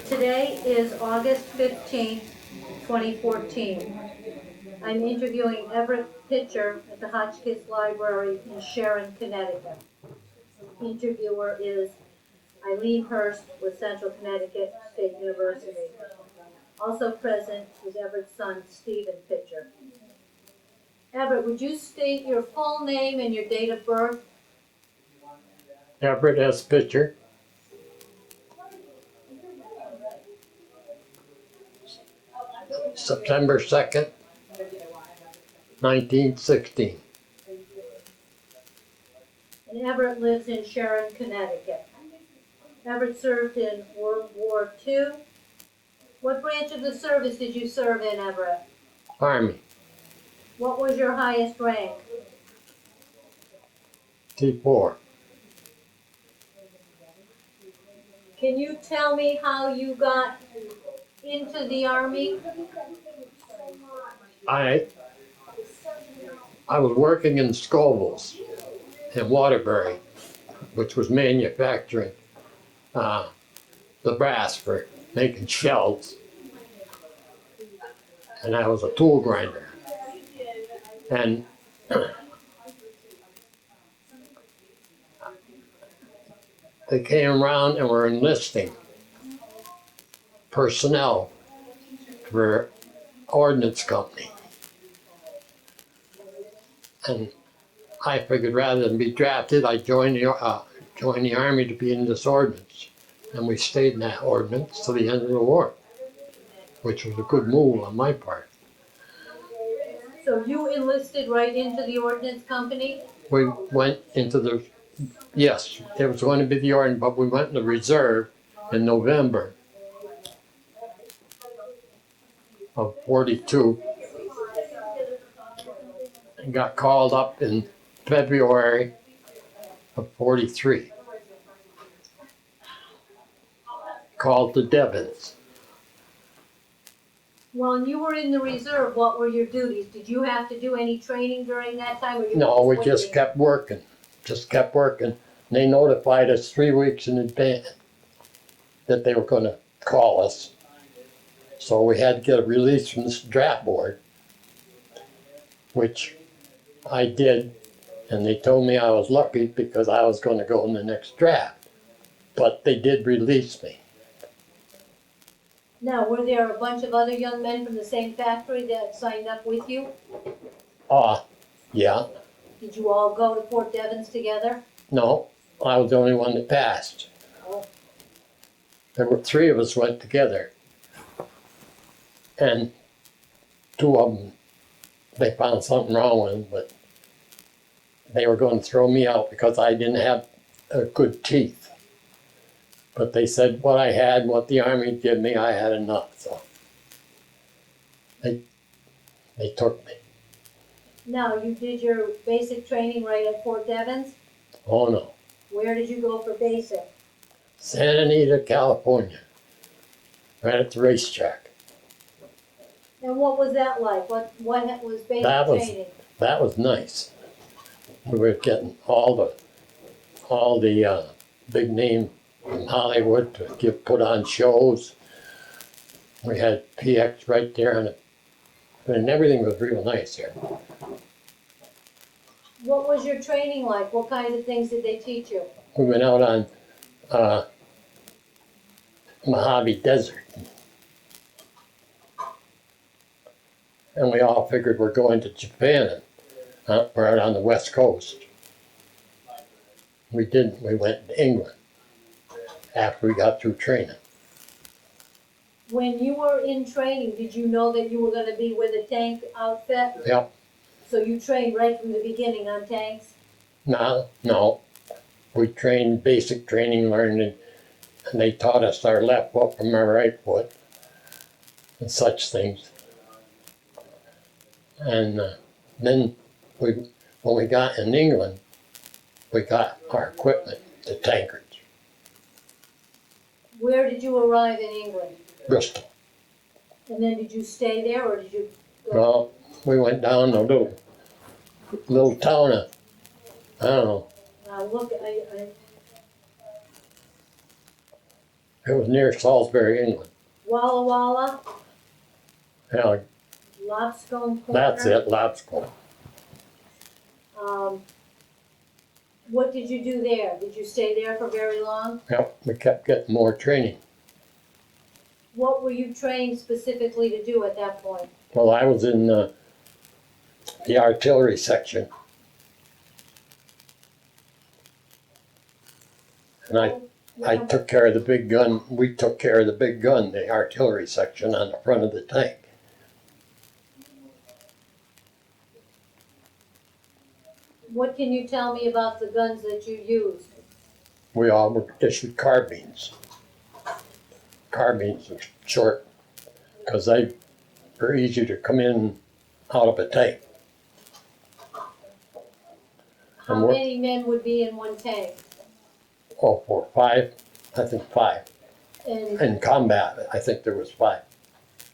Today is August 15th, 2014. I'm interviewing Everett Pitcher at the Hotchkiss Library in Sharon, Connecticut. Interviewer is Eileen Hurst with Central Connecticut State University. Also present is Everett's son, Stephen Pitcher. Everett, would you state your full name and your date of birth? Everett S. Pitcher. September 2nd, 1916. And Everett lives in Sharon, Connecticut. Everett served in World War II. What branch of the service did you serve in, Everett? Army. What was your highest rank? T4. Can you tell me how you got into the Army? I was working in Scoville's in Waterbury, which was manufacturing the brass for making shells. And I was a tool grinder. And they came around and were enlisting personnel for ordnance company. And I figured rather than be drafted, I joined the Army to be in this ordnance. And we stayed in that ordnance till the end of the war, which was a good move on my part. So you enlisted right into the Ordnance Company? We went into the, yes, it was going to be the ordnance, but we went in the reserve in November of 42 and got called up in February of 43. Called to Devens. When you were in the reserve, what were your duties? Did you have to do any training during that time? Or you No, we were just waiting? kept working, And they notified us 3 weeks in advance that they were going to call us. So we had to get a release from this draft board, which I did, and they told me I was lucky because I was going to go in the next draft. But they did release me. Now, were there a bunch of other young men from the same factory that signed up with you? Yeah, Did you all go to Fort Devens together? no, I was the only one that passed. Oh. There were 3 of us went together. And 2 of them, they found something wrong with them, but they were going to throw me out because I didn't have good teeth. But they said what I had, what the Army gave me, I had enough. So they took me. Now, you did your basic training right at Fort Devens? Oh no, Where did you go for basic? Santa Anita, California, right at the racetrack. And what was that like? What was basic training? That was nice. We were getting all the big name from Hollywood to put on shows. We had PX right there, and everything was real nice here. What was your training like? What kinds of things did they teach you? We went out on Mojave Desert, and we all figured we're going to Japan. We're out on the West Coast. We didn't. We went to England after we got through training. When you were in training, did you know that you were going to be with a tank outfit? Yep. So you trained right from the beginning on tanks? No. We trained basic training, learning, and they taught us our left foot from our right foot and such things. And then when we got in England, we got our equipment, the tankers. Where did you arrive in England? Bristol. And then did you stay there or did you go? No, we went down to a little town of, I don't know, Look, It was near Salisbury, England. Walla Walla, Yeah, Lopscombe Corner. that's it, Lobscoil. What did you do there? Did you stay there for very long? Yep, we kept getting more training. What were you trained specifically to do at that point? Well, I was in the artillery section. And I took care of the big gun. We took care of the big gun, the artillery section on the front of the tank. What can you tell me about the guns that you used? We all were issued carbines. Carbines are short because they were easy to come in out of a tank. How many men would be in one tank? Oh, for 5, I think 5. And, In combat, I think there was 5.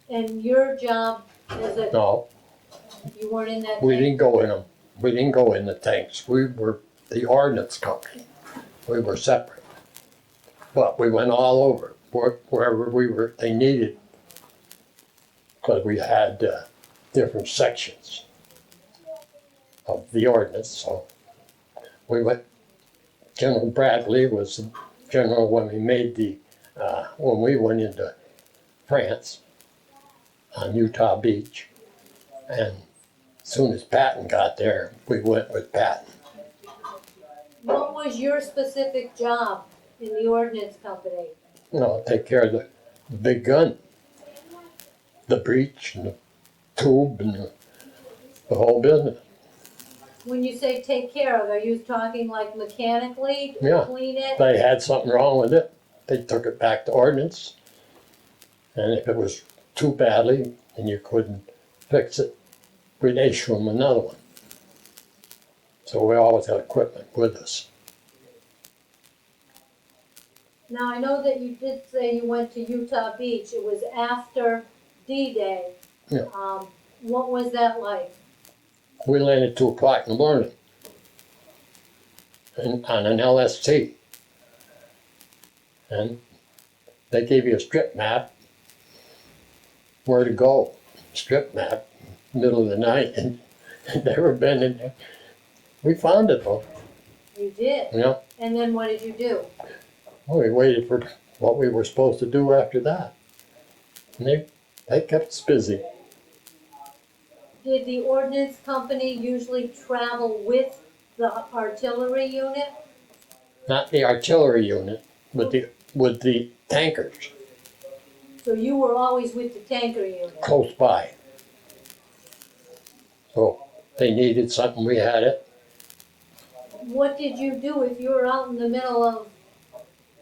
and your job as a, No, you weren't in that we tank? didn't go in them. We didn't go in the tanks. We were the ordnance company. We were separate. But we went all over, wherever we were, they needed, because we had different sections of the ordnance. So we went, General Bradley was the general when we made when we went into France on Utah Beach. And as soon as Patton got there, we went with Patton. What was your specific job in the ordnance company? Take care of the big gun, the breech and the tube and the whole business. When you say take care of, are you talking like mechanically, Yeah. clean it? If they had something wrong with it, they took it back to ordnance. And if it was too badly and you couldn't fix it, we'd issue them another one. So we always had equipment with us. Now, I know that you did say you went to Utah Beach. It was after D-Day. Yeah. What was that like? We landed at 2 o'clock in the morning on an LST. And they gave you a strip map, where to go. Strip map, middle of the night, and never been in there. We found it though. You did? Yeah. And then what did you do? Well, we waited for what we were supposed to do after that. And they kept us busy. Did the ordnance company usually travel with the artillery unit? Not the artillery unit, but with the tankers So you were always with the tanker unit? close by. So they needed something, we had it. What did you do if you were out in the middle of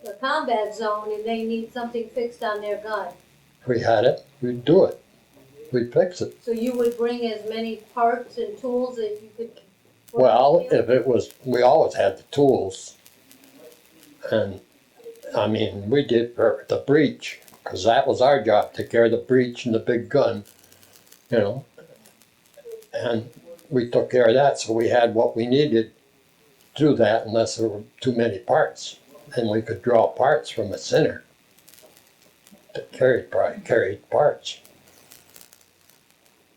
the combat zone and they need something fixed on their gun? We had it, we'd do it. We'd fix it. So you would bring as many parts and tools as you could? Well, if it was, we always had the tools. And, I mean, we did for the breech, because that was our job, take care of the breech and the big gun, And we took care of that, so we had what we needed to do that unless there were too many parts. And we could draw parts from a center that carried parts.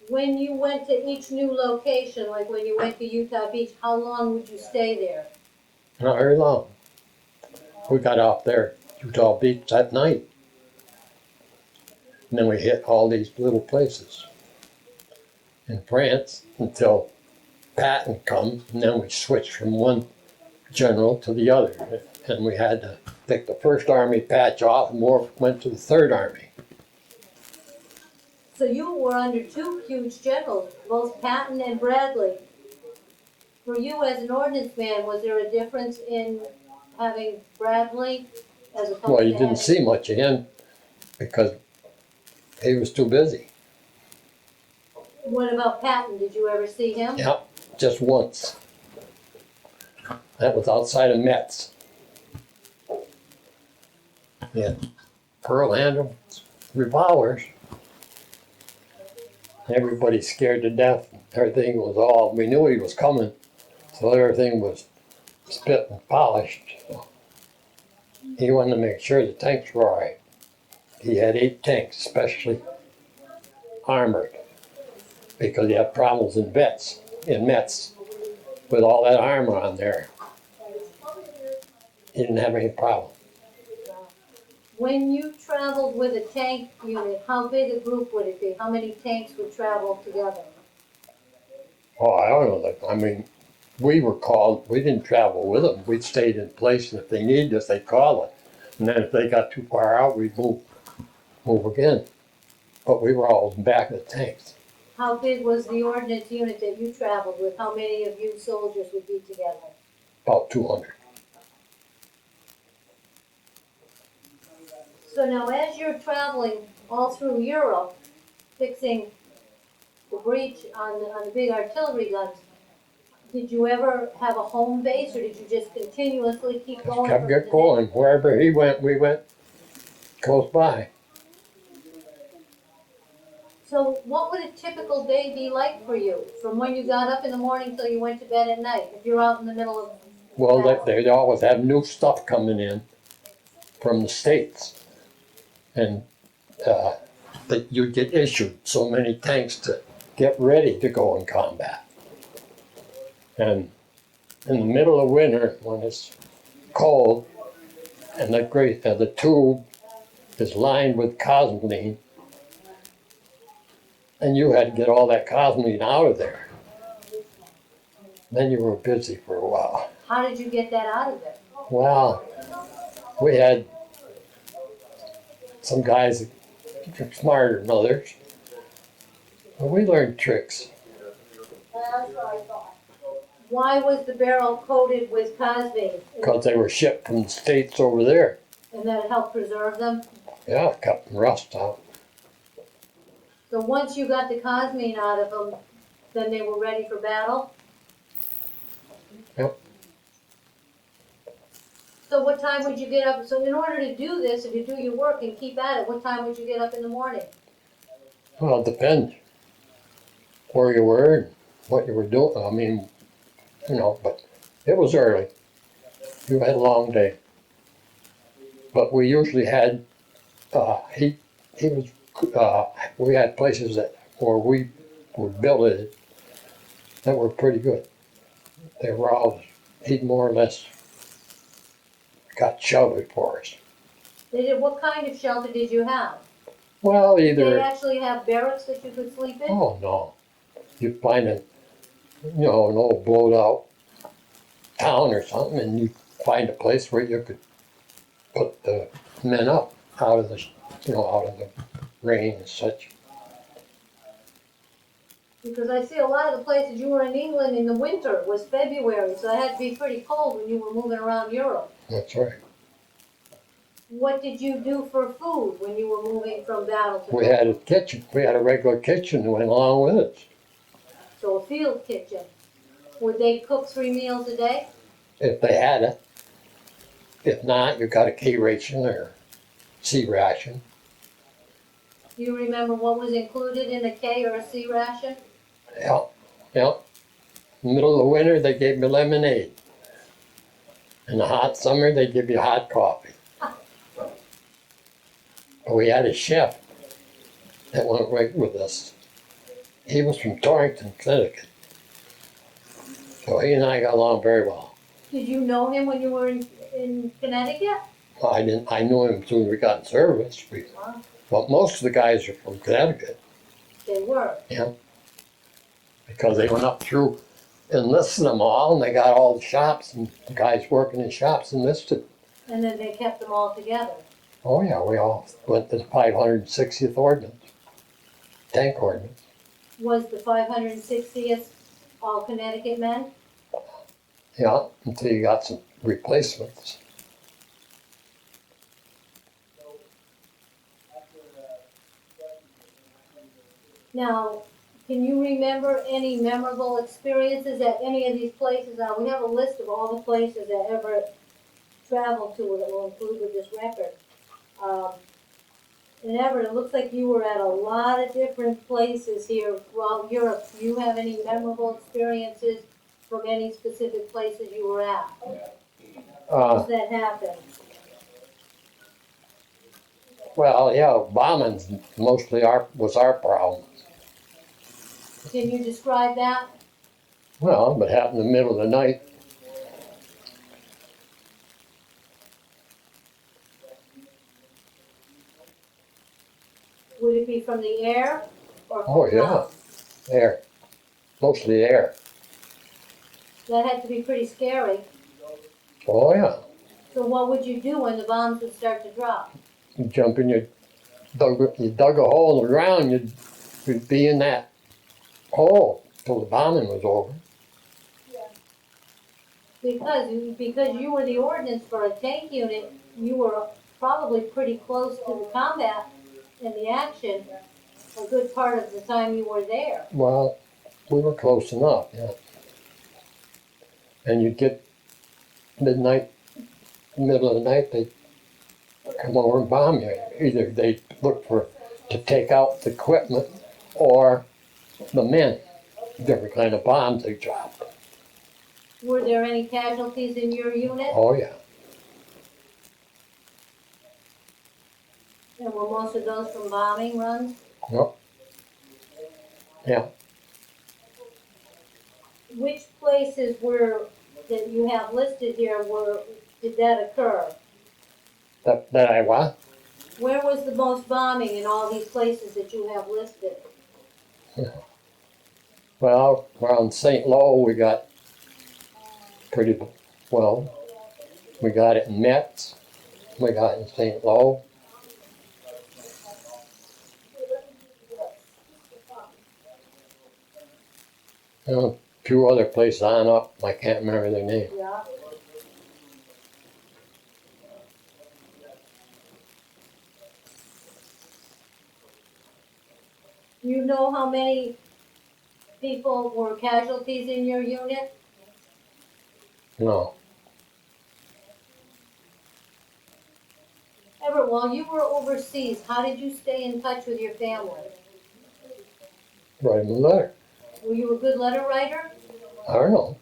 When you went to each new location, like when you went to Utah Beach, how long would you stay there? Not very long. We got off there at Utah Beach that night. And then we hit all these little places in France until Patton come, and then we switched from one general to the other. And we had to take the 1st Army patch off and went to the 3rd Army. So you were under 2 huge generals, both Patton and Bradley. For you as an ordnance man, was there a difference in having Bradley as opposed to Well, you didn't having- see much of him because he was too busy. What about Patton? Did you ever see him? Yep, just once. That was outside of Metz. Yeah, pearl handle revolvers. Everybody scared to death. Everything was we knew he was coming, so everything was spit and polished. He wanted to make sure the tanks were all right. He had 8 tanks, specially armored, because he had problems in Mets, with all that armor on there. He didn't have any problem. When you traveled with a tank unit, how big a group would it be? How many tanks would travel together? Oh, I don't know. I mean, we were called. We didn't travel with them. We stayed in place, and if they needed us, they'd call us. And then if they got too far out, we'd move again. But we were always back of the tanks. How big was the ordnance unit that you traveled with? How many of you soldiers would be together? About 200. So now as you're traveling all through Europe, fixing the breach on the big artillery guns, did you ever have a home base, or did you just continuously keep Just going? kept get going. Wherever he went, we went close by. So what would a typical day be like for you, from when you got up in the morning till you went to bed at night, if you're out in the middle of Well, battle? they'd always have new stuff coming in from the States. And that you'd get issued so many tanks to get ready to go in combat. And in the middle of winter, when it's cold, and the tube is lined with cosmoline, and you had to get all that cosmoline out of there. Then you were busy for a while. How did you get that out of there? Well, we had some guys that were smarter than others. But we learned tricks. Why was the barrel coated with cosmine? Because they were shipped from the States over there. And that helped preserve them? Yeah, cut the rust out. So once you got the cosmine out of them, then they were ready for battle? Yep. So what time would you get up? So in order to do this and to do your work and keep at it, what time would you get up in the morning? Well, it depends where you were and what you were doing. I mean, but it was early. You had a long day. But we usually had, we had places where we would build it that were pretty good. They were all, he'd more or less got sheltered for us. What kind of shelter did you have? Well, Did they either, actually have barracks that you could sleep in? oh no, you'd find an old blowed out town or something, and you'd find a place where you could put the men up out of the, out of the rain and such. Because I see a lot of the places you were in England in the winter was February, so it had to be pretty cold when you were moving around Europe. That's right. What did you do for food when you were moving from battle to We had a kitchen. We had a regular kitchen that went along with it. So a field kitchen. Would they cook 3 meals a day? If they had it. If not, you got a K ration or C ration. Do you remember what was included in a K or a C ration? Yeah. In the middle of winter, they gave me lemonade. In the hot summer, they give you hot coffee. But we had a chef that went right with us. He was from Torrington, Connecticut. So he and I got along very well. Did you know him when you were in Connecticut? I knew him as soon as we got in service. Wow. But most of the guys are from Connecticut. They were. Yeah. Because they went up through, enlisted them all, and they got all the shops, and the guys working in shops enlisted. And then they kept them all together. Oh yeah, we all went to the 560th Ordnance, tank ordnance. Was the 560th all Connecticut men? Yeah, until you got some replacements. Now, can you remember any memorable experiences at any of these places? Now, we have a list of all the places that Everett traveled to that will include with this record. In Everett, it looks like you were at a lot of different places here throughout Europe. Do you have any memorable experiences from any specific places you were at? How does that happen? Well, yeah, bombing's mostly was our problem. Can you describe that? Well, it happened in the middle of the night. Would it be from the air or from Oh yeah, ground? air, mostly air. That had to be pretty scary. Oh yeah, So what would you do when the bombs would start to drop? you jump in, you dug a hole in the ground, you'd be in that hole till the bombing was over. Because you were the ordnance for a tank unit, you were probably pretty close to the combat and the action a good part of the time you were there. Well, we were close enough, yeah. And you'd get midnight, middle of the night, they'd come over and bomb you. Either they'd look to take out the equipment or the men. Different kind of bombs they dropped. Were there any casualties in your unit? Oh yeah. And were most of those from bombing runs? Yep. Yeah. Which places that you have listed here did that occur? That I what? Where was the most bombing in all these places that you have listed? Well, around St. Lo, we got pretty well. We got it in Metz. We got it in St. Lo. A few other places on up. I can't remember their name. Yeah. You know how many people were casualties in your unit? No. Everett, while you were overseas, how did you stay in touch with your family? Write them a letter. Were you a good letter writer? I don't know.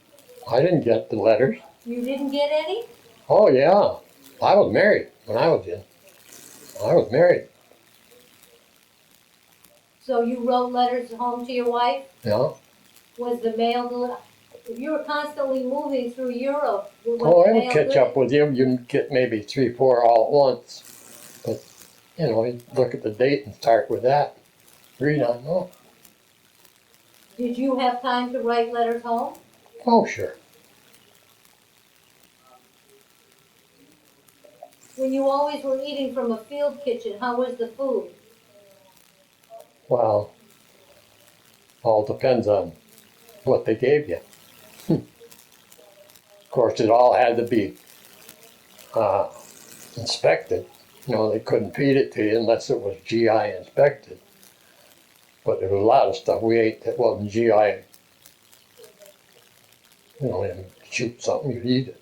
I didn't get the letters. You didn't get any? Oh yeah. I was married when I was in. I was married. So you wrote letters home to your wife? Yeah. Was the mail if you were constantly moving through Europe, was Oh, the it'll mail catch good? up with you. You can get maybe 3, 4 all at once. But, you look at the date and start with that. Read on. Oh, Did you have time to write letters home? oh, sure. When you always were eating from a field kitchen, how was the food? Well, all depends on what they gave you. Of course, it all had to be inspected. They couldn't feed it to you unless it was GI inspected. But there was a lot of stuff we ate that wasn't GI. And shoot something, you'd eat it.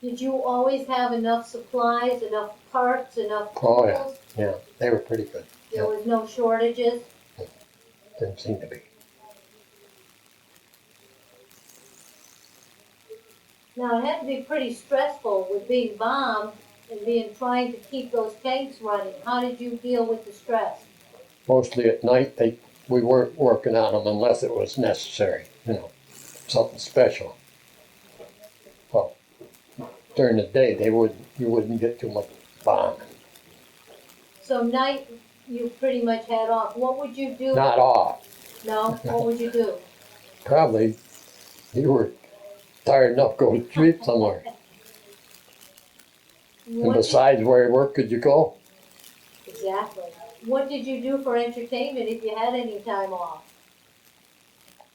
Did you always have enough supplies, enough parts, enough tools? Oh yeah, yeah, they were pretty good. There was no shortages? Didn't seem to be. Now, it had to be pretty stressful with being bombed and trying to keep those tanks running. How did you deal with the stress? Mostly at night, we weren't working on them unless it was necessary. Something special. Well, during the day, you wouldn't get too much bombing. So night, you pretty much had off. What would you do? Not off. No? What would you do? Probably you were tired enough to go to sleep somewhere. And besides, where could you go? Exactly. What did you do for entertainment if you had any time off?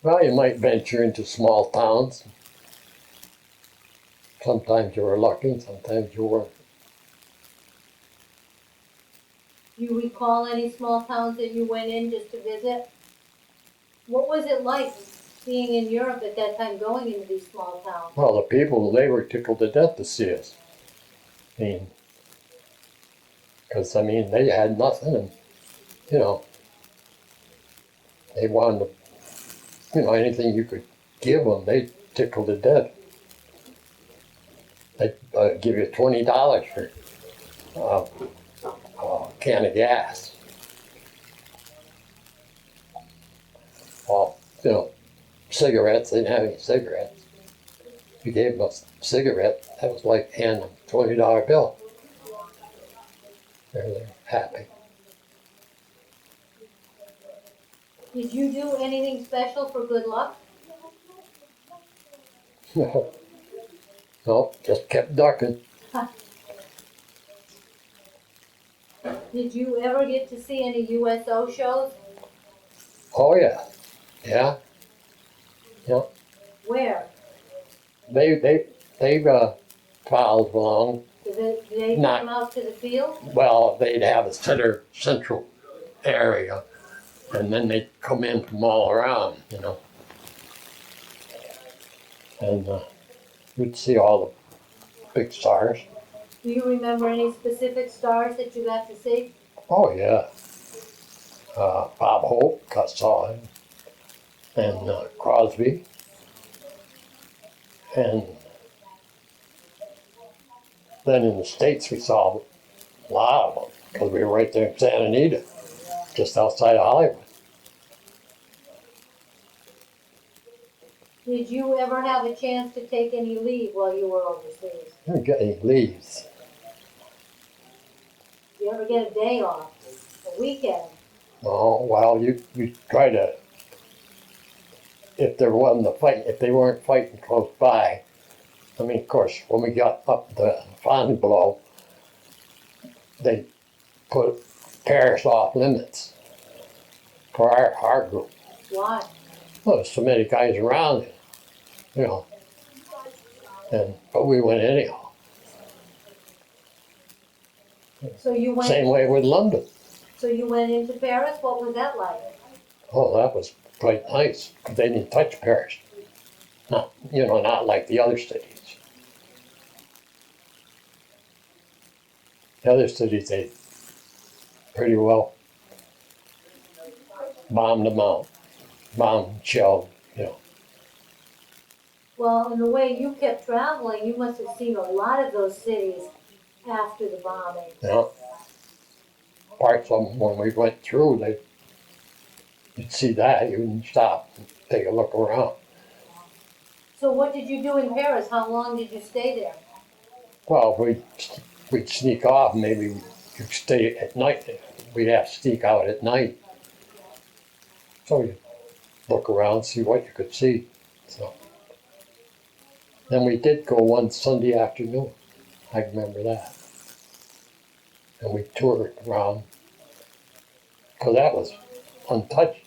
Well, you might venture into small towns. Sometimes you were lucky, sometimes you weren't. Do you recall any small towns that you went in just to visit? What was it like being in Europe at that time, going into these small towns? Well, the people, they were tickled to death to see us. Because, they had nothing, and, they wanted to, anything you could give them, they tickled to death. They give you $20 for a can of gas. Well, cigarettes, they didn't have any cigarettes. You gave them a cigarette, that was like handing them a $20 bill. They're happy. Did you do anything special for good luck? No, just kept ducking. Did you ever get to see any USO shows? Oh yeah, yeah. Where? They followed along. Did they Not- come out to the field? Well, they'd have a central area, and then they'd come in from all around, and we'd see all the big stars. Do you remember any specific stars that you got to see? Oh yeah, Bob Hope, I saw him, and Crosby, and then in the States we saw a lot of them because we were right there in Santa Anita, just outside of Hollywood. Did you ever have a chance to take any leave while you were overseas? Didn't get any leaves. Did you ever get a day off? A weekend? Oh, well, you try to, if there wasn't a fight, if they weren't fighting close by. I mean, of course, when we got up the Fontainebleau, they put Paris off limits for our group. Why? Well, there's so many guys around, but we went anyhow. So you went. Same way with London. So you went into Paris. What was that like? Oh, that was quite nice because they didn't touch Paris. Not like the other cities. The other cities, they pretty well bombed them out, bombed, shelled, Well, in the way you kept traveling, you must have seen a lot of those cities after the bombing. Parts of them, when we went through, you'd see that, you wouldn't stop and take a look around. So what did you do in Paris? How long did you stay there? Well, we'd sneak off, maybe we'd stay at night, we'd have to sneak out at night. So you look around, see what you could see. So then we did go one Sunday afternoon, I remember that. And we toured around, because that was untouched.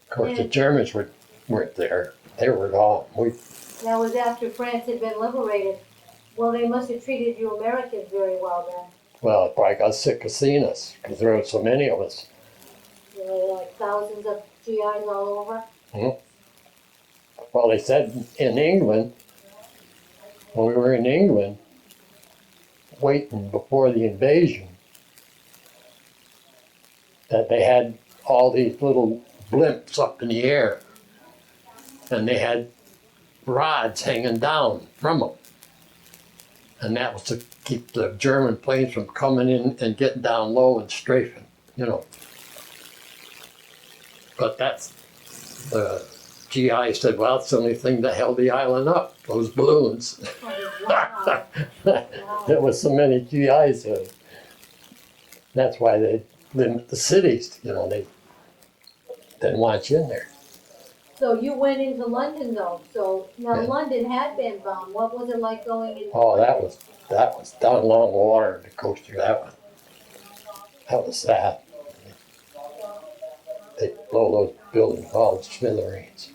Of course, the Germans weren't there. They were gone. That was after France had been liberated. Well, they must have treated you Americans very well then. Well, I probably got sick of seeing us, because there were so many of us. There were like thousands of GIs all over. Well, they said in England, when we were in England, waiting before the invasion, that they had all these little blimps up in the air, and they had rods hanging down from them. And that was to keep the German planes from coming in and getting down low and strafing, But that's, the GI said, well, it's the only thing that held the island up, those balloons. Oh, wow. There was so many GIs there. That's why they limit the cities, they didn't want you in there. So you went into London though. So now Yeah. London had been bombed. What was it like going into Oh, London? that was down along the water, the coaster, that was sad. They blow those buildings all to smithereens.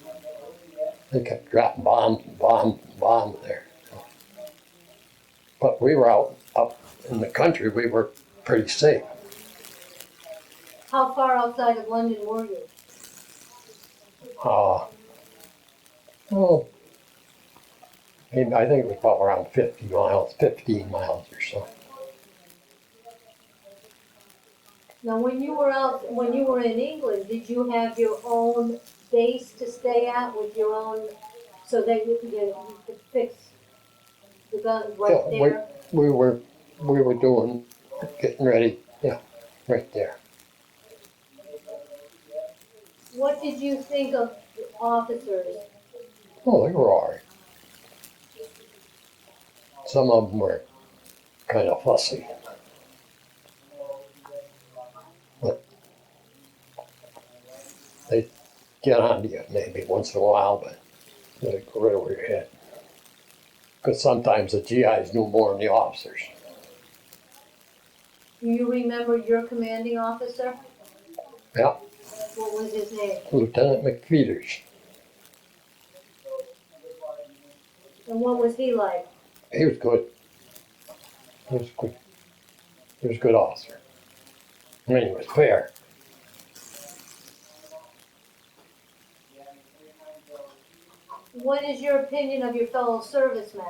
They kept dropping bomb there. But we were up in the country, we were pretty safe. How far outside of London were you? Well, maybe, I think it was about around 15 miles or so. Now, when you were in England, did you have your own base to stay at with your own So that you could fix the guns Yeah, right there? we were doing, getting ready, yeah, right there. What did you think of the officers? Oh, they were all right. Some of them were kind of fussy, but they get on to you maybe once in a while, but they go right over your head. Because sometimes the GIs knew more than the officers. Do you remember your commanding officer? Yeah, What was his name? Lieutenant McFeeters. And what was he like? He was good. He was good. He was a good officer. I mean, he was fair. What is your opinion of your fellow servicemen?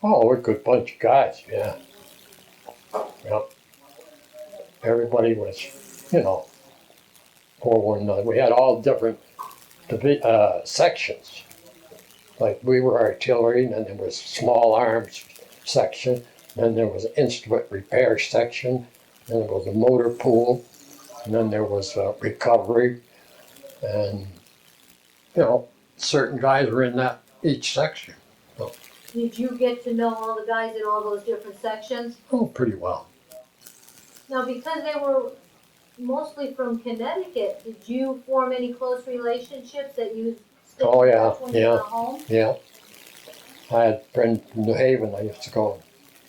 Oh, we're a good bunch of guys, yeah. Yeah. Everybody was, you know, for one another. We had all different sections. Like we were artillery, and then there was small arms section, then there was an instrument repair section, then there was a motor pool, and then there was recovery, and you know, certain guys were in that each section. So, Did you get to know all the guys in all those different sections? oh, pretty well. Now, because they were mostly from Connecticut, did you form any close relationships that you still Oh yeah, when you yeah, got home? yeah. I had a friend from New Haven. I used to go.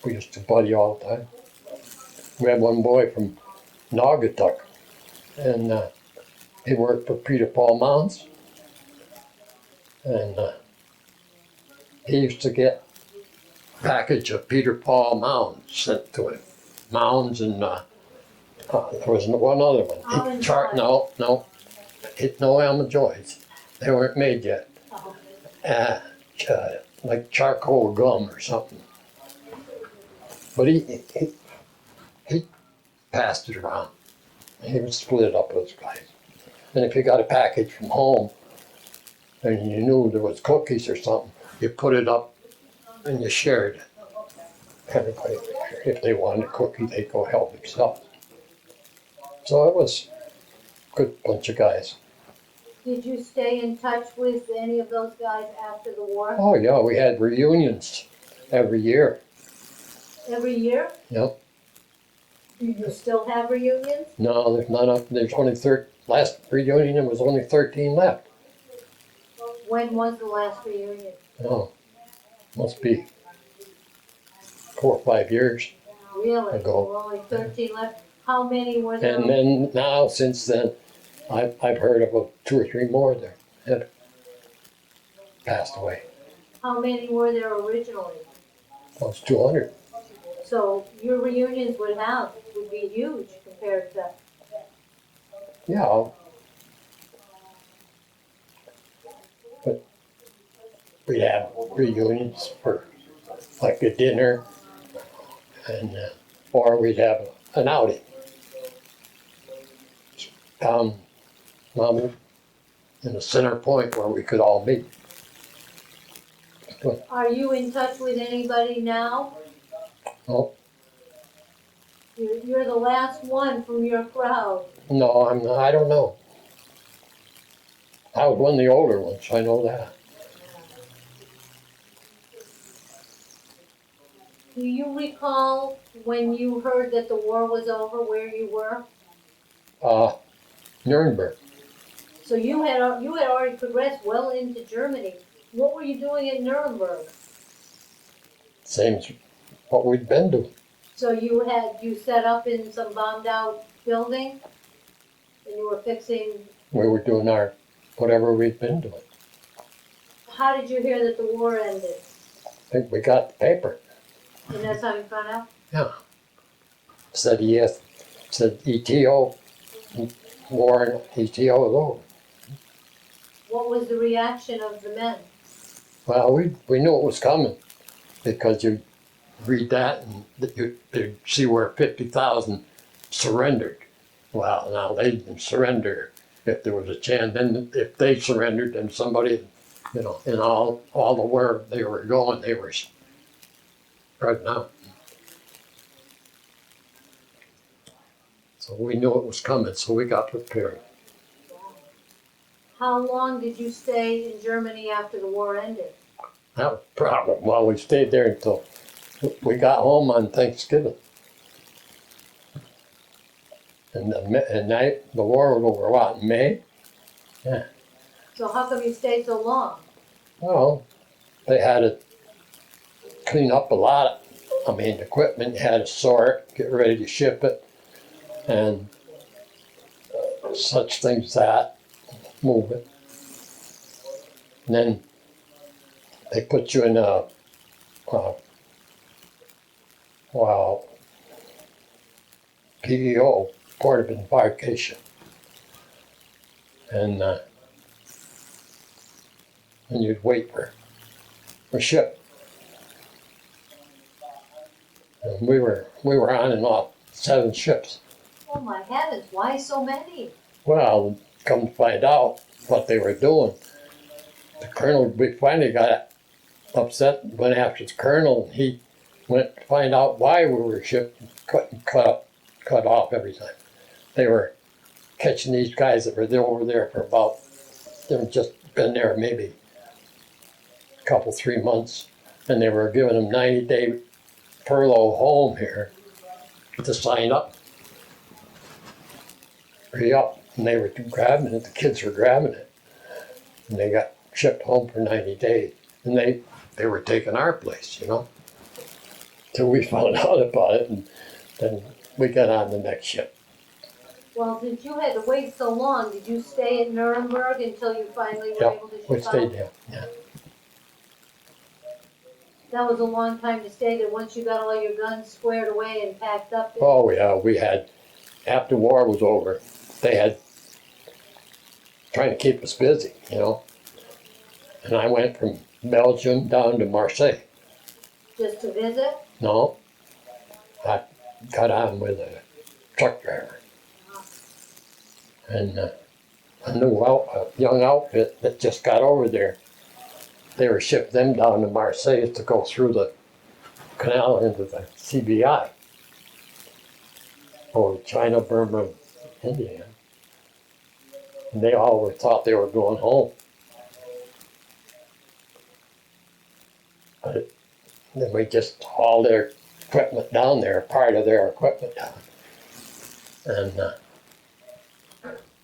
We used to buddy all the time. We had one boy from Naugatuck, and he worked for Peter Paul Mounds, and he used to get a package of Peter Paul Mounds sent to him. Mounds and there was one other one. Almond Joy. No Almond Joys. They weren't made yet. Oh. Uh, like charcoal gum or something. But he passed it around. He would split it up with his guys. And if you got a package from home and you knew there was cookies or something, you put it up and you shared it. Everybody, if they wanted a cookie, they'd go help themselves. So it was a good bunch of guys. Did you stay in touch with any of those guys after the war? Oh yeah, we had reunions every year. Every year? Yep. Do you still have reunions? No, there's none of. There's only last reunion there was only 13 left. When was the last reunion? Oh, must be 4 or 5 years. Really? Ago. There were only 13 left. How many were there? And then now, since then, I've heard of 2 or 3 more that have passed away. How many were there originally? Almost 200. So your reunions would be huge compared to. Yeah. But we'd have reunions for like a dinner, and or we'd have an outing down in the center point where we could all meet. Are you in touch with anybody now? Oh, You're the last one from your crowd. no, I'm not, I don't know. I was one of the older ones, I know that. Do you recall when you heard that the war was over, where you were? Nuremberg. So you had already progressed well into Germany. What were you doing in Nuremberg? Same as what we'd been doing. So you set up in some bombed out building, and you were fixing. We were doing our whatever we'd been doing. How did you hear that the war ended? I think we got the paper. And that's how you found out? Yeah. Said ETO, war and ETO was over. What was the reaction of the men? Well, we knew it was coming because you read that and you'd see where 50,000 surrendered. Well, now they didn't surrender if there was a chance. Then if they surrendered, then somebody would you know, and all the where they were going, they were spreading out. So we knew it was coming, so we got prepared. How long did you stay in Germany after the war ended? That was the problem. Well, we stayed there until we got home on Thanksgiving. And the war was over, what, in May? Yeah. So how come you stayed so long? Well, they had to clean up a lot of, the equipment had to sort, get ready to ship it, and such things as that, move it. And then they put you in a, well, PEO, port of embarkation. And you'd wait for ship. And we were on and off 7 ships. Oh my heavens, why so many? Well, come to find out what they were doing, the colonel, we finally got upset, went after the colonel, and he went to find out why we were shipped, cut off every time. They were catching these guys that were there over there for about, they've just been there maybe a couple, 3 months, and they were giving them 90-day furlough home here to sign up. Re-up, and they were grabbing it, the kids were grabbing it, and they got shipped home for 90 days, and they were taking our place, you know, till we found out about it, and then we got on the next ship. Well, since you had to wait so long, did you stay at Nuremberg until you finally were able to ship out? We stayed there, yeah. That was a long time to stay there once you got all your guns squared away and packed up. Oh yeah, we had, after war was over, they had, trying to keep us busy, you know. And I went from Belgium down to Marseille. Just to visit? No, I got on with a truck driver. And a young outfit that just got over there, they were shipped them down to Marseille to go through the canal into the CBI. Or China, Burma, India. And they all thought they were going home. But then we just hauled their equipment down there, part of their equipment down.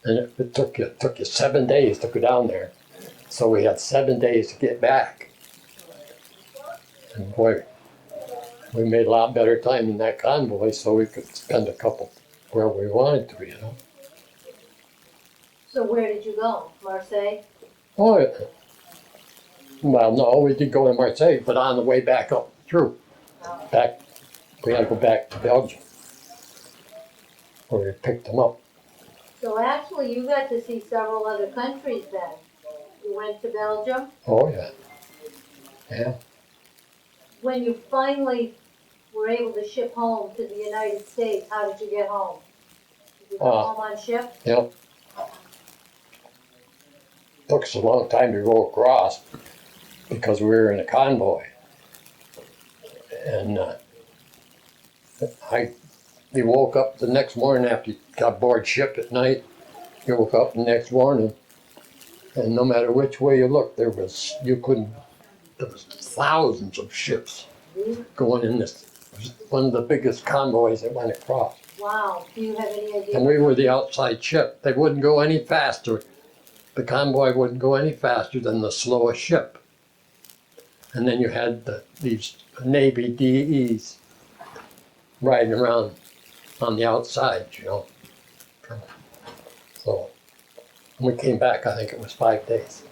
And it took you 7 days to go down there. So we had 7 days to get back. And boy, we made a lot better time in that convoy, so we could spend a couple where we wanted to, you know. So where did you go? Marseille? Oh, yeah. Well, no, we did go to Marseille, but on the way back up through. Back, we had to go back to Belgium, where we picked them up. So actually you got to see several other countries then. You went to Belgium? Oh, yeah. Yeah. When you finally were able to ship home to the United States, how did you get home? Did you go home on ship? Yep. Took us a long time to go across because we were in a convoy. And we woke up the next morning after you got aboard ship at night. You woke up the next morning, and no matter which way you looked, there was thousands of ships going in this. It was one of the biggest convoys that went across. Wow. Do you have any idea? And we were the outside ship. They wouldn't go any faster. The convoy wouldn't go any faster than the slowest ship. And then you had these Navy DEs riding around on the outside, you know. So when we came back, I think it was 5 days.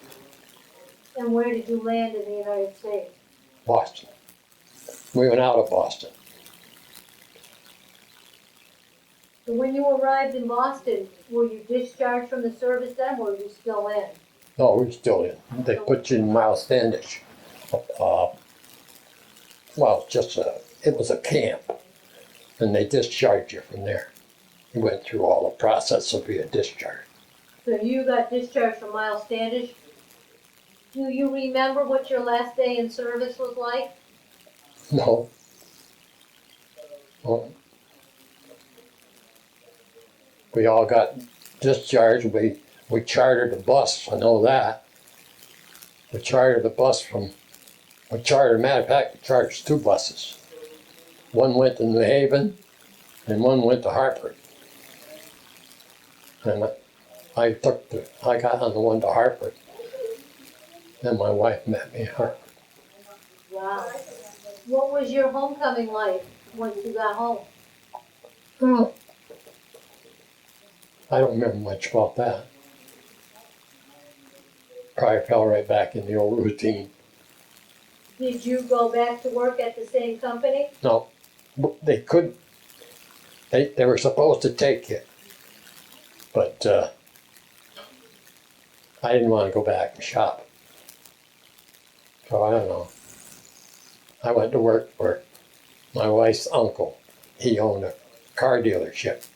And where did you land in the United States? Boston. We went out of Boston. So when you arrived in Boston, were you discharged from the service then, or were you still in? No, we were still in. They put you in Miles Standish. Well, it was a camp, and they discharged you from there. You went through all the process of being discharged. So you got discharged from Miles Standish? Do you remember what your last day in service was like? No. Well, we all got discharged. We chartered a bus, I know that. We chartered a bus matter of fact, we chartered two buses. One went to New Haven and one went to Hartford. And I got on the one to Hartford. Then my wife met me in Hartford. Wow. What was your homecoming like once you got home? Well, I don't remember much about that. Probably fell right back in the old routine. Did you go back to work at the same company? No, they could. They were supposed to take it, but I didn't want to go back and shop. So I don't know. I went to work for my wife's uncle. He owned a car dealership.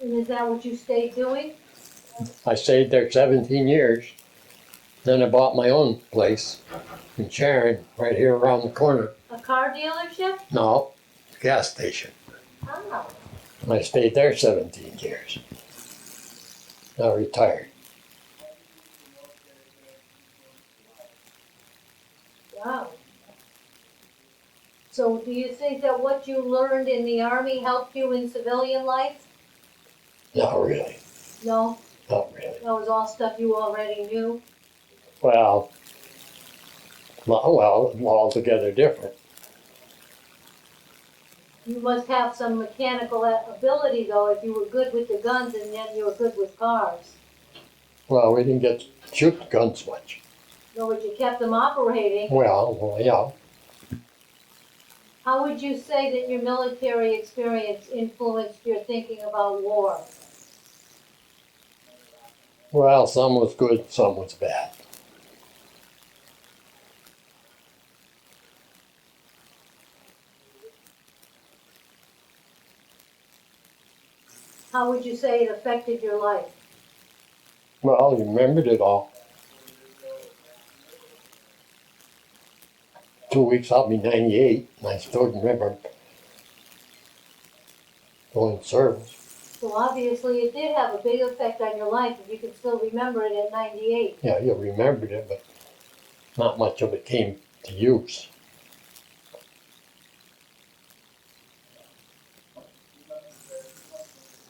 And is that what you stayed doing? I stayed there 17 years. Then I bought my own place in Sharon, right here around the corner. A car dealership? No, gas station. Oh, I stayed there 17 years. I retired. wow. So do you think that what you learned in the Army helped you in civilian life? Not really. No, Not really. that was all stuff you already knew? Well, altogether different. You must have some mechanical ability though, if you were good with the guns and then you were good with cars. Well, we didn't get to shoot the guns much. No, but you kept them operating. Well, yeah. How would you say that your military experience influenced your thinking about war? Well, some was good, some was bad. How would you say it affected your life? Well, you remembered it all. 2 weeks I'll be 98, and I still remember going to service. So obviously it did have a big effect on your life if you can still remember it at 98. Yeah, you remembered it, but not much of it came to use.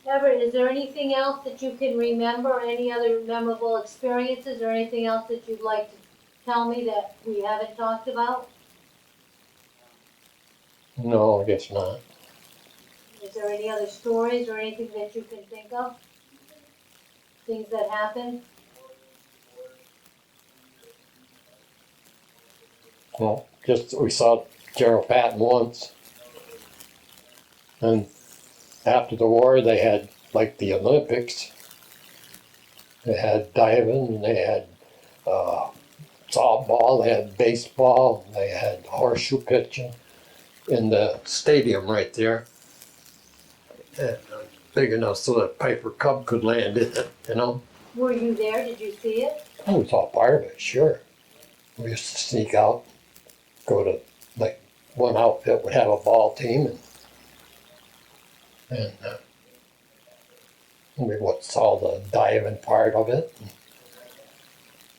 Everett, is there anything else that you can remember, any other memorable experiences or anything else that you'd like to tell me that we haven't talked about? No, I guess not. Is there any other stories or anything that you can think of? Things that happened? Well, just we saw Gerald Patton once, and after the war they had like the Olympics. They had diving, and they had softball, they had baseball, they had horseshoe pitching in the stadium right there. And, big enough so that Piper Cub could land in it, you know. Were you there? Did you see it? I was all part of it, sure. We used to sneak out, go to, like, one outfit would have a ball team, and we saw the diving part of it, and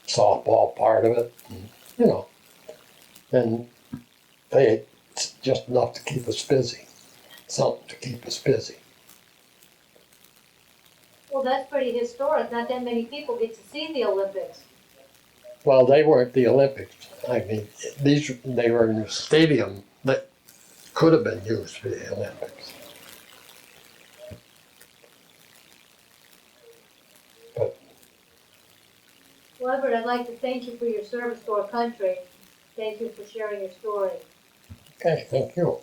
softball part of it, and, you know. And they just enough to keep us busy, something to keep us busy. Well, that's pretty historic. Not that many people get to see the Olympics. Well, they weren't the Olympics. I mean, they were in a stadium that could have been used for the Olympics. But Well, Everett, I'd like to thank you for your service to our country. Thank you for sharing your story. okay, thank you.